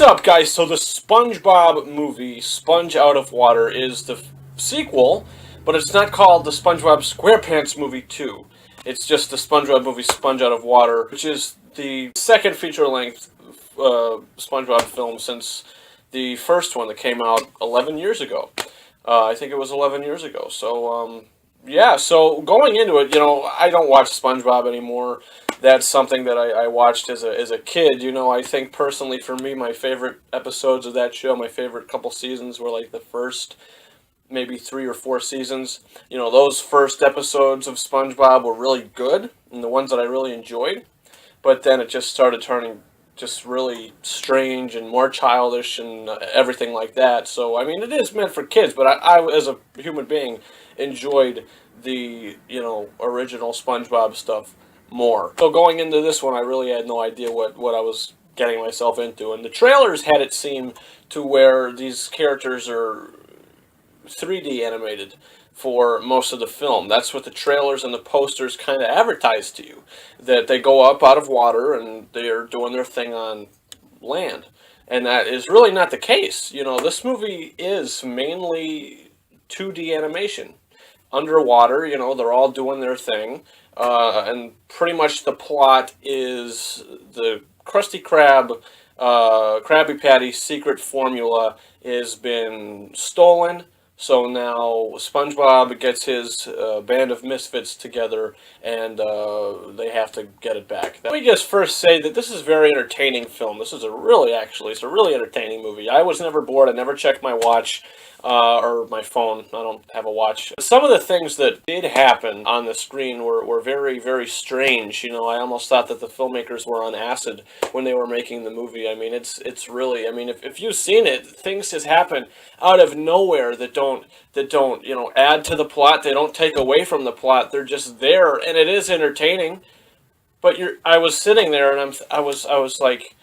What's up, guys? So the SpongeBob movie, Sponge Out of Water, is the sequel, but it's not called the SpongeBob SquarePants Movie 2. It's just the SpongeBob movie, Sponge Out of Water, which is the second feature-length SpongeBob film since the first one that came out 11 years ago. I think it was 11 years ago. So, yeah, so going into it, I don't watch SpongeBob anymore. That's something that I watched as a kid. I think personally for me, my favorite episodes of that show, my favorite couple seasons were like the first maybe 3 or 4 seasons. Those first episodes of SpongeBob were really good and the ones that I really enjoyed. But then it just started turning just really strange and more childish and everything like that. So, I mean, it is meant for kids, but I as a human being, enjoyed the, original SpongeBob stuff more. So going into this one, I really had no idea what I was getting myself into. And the trailers had it seem to where these characters are 3D animated for most of the film. That's what the trailers and the posters kind of advertise to you, that they go up out of water and they're doing their thing on land. And that is really not the case. This movie is mainly 2D animation. Underwater, they're all doing their thing. And pretty much the plot is the Krusty Krab, Krabby Patty's secret formula has been stolen. So now SpongeBob gets his band of misfits together, and they have to get it back. Let me just first say that this is a very entertaining film. This is it's a really entertaining movie. I was never bored. I never checked my watch or my phone. I don't have a watch. Some of the things that did happen on the screen were very, very strange. I almost thought that the filmmakers were on acid when they were making the movie. I mean, it's really, if you've seen it, things just happen out of nowhere that don't add to the plot. They don't take away from the plot. They're just there, and it is entertaining. But I was sitting there, and I was like,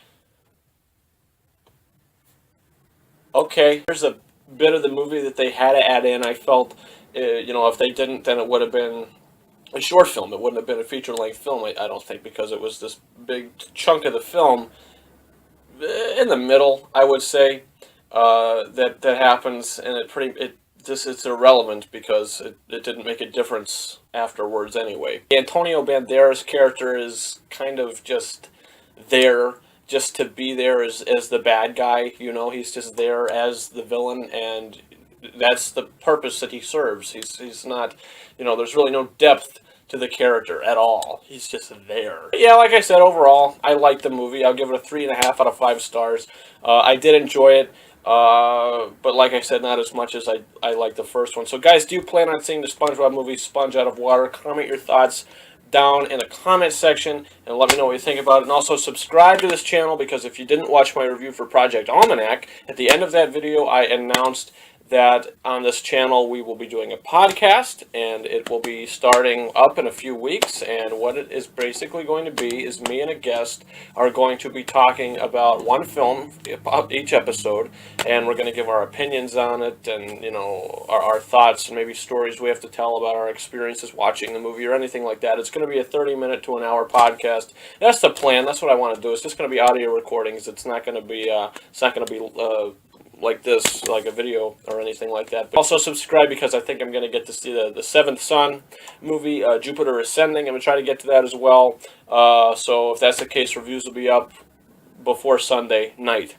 okay, here's a bit of the movie that they had to add in. I felt, if they didn't, then it would have been a short film. It wouldn't have been a feature-length film, I don't think, because it was this big chunk of the film in the middle, I would say, that happens, and it's irrelevant because it didn't make a difference afterwards anyway. Antonio Banderas' character is kind of just there, just to be there as the bad guy. He's just there as the villain, and that's the purpose that he serves. He's not, there's really no depth to the character at all. He's just there. Yeah, like I said, overall, I liked the movie. I'll give it a 3.5 out of 5 stars. I did enjoy it. But like I said, not as much as I liked the first one. So guys, do you plan on seeing the SpongeBob movie, Sponge Out of Water? Comment your thoughts down in the comment section and let me know what you think about it. And also subscribe to this channel, because if you didn't watch my review for Project Almanac, at the end of that video I announced that on this channel we will be doing a podcast, and it will be starting up in a few weeks. And what it is basically going to be is me and a guest are going to be talking about one film each episode, and we're going to give our opinions on it, and our thoughts and maybe stories we have to tell about our experiences watching the movie or anything like that. It's going to be a 30-minute to an hour podcast. That's the plan. That's what I want to do. It's just going to be audio recordings. It's not going to be like this, like a video or anything like that. But also subscribe, because I think I'm going to get to see the Seventh Son movie, Jupiter Ascending. I'm going to try to get to that as well. So if that's the case, reviews will be up before Sunday night.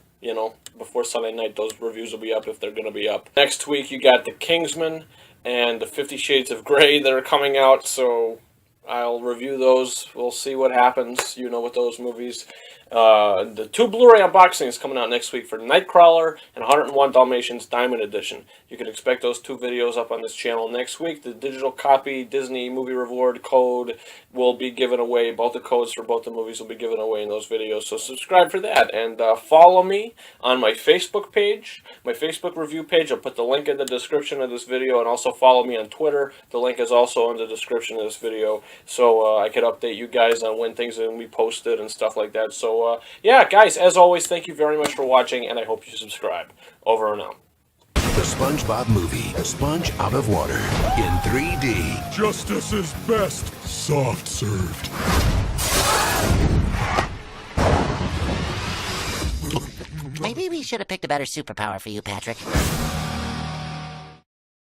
Before Sunday night, those reviews will be up if they're going to be up. Next week, you got The Kingsman and the 50 Shades of Grey that are coming out. So I'll review those. We'll see what happens, with those movies. The 2 Blu-ray unboxings coming out next week for Nightcrawler and 101 Dalmatians Diamond Edition. You can expect those 2 videos up on this channel next week. The digital copy Disney Movie Reward code will be given away. Both the codes for both the movies will be given away in those videos. So subscribe for that. And follow me on my Facebook page, my Facebook review page. I'll put the link in the description of this video. And also follow me on Twitter. The link is also in the description of this video. So I could update you guys on when things are going to be posted and stuff like that. So yeah, guys, as always, thank you very much for watching, and I hope you subscribe. Over and out. The SpongeBob Movie, Sponge Out of Water, in 3D. Justice is best soft served. Maybe we should have picked a better superpower for you, Patrick.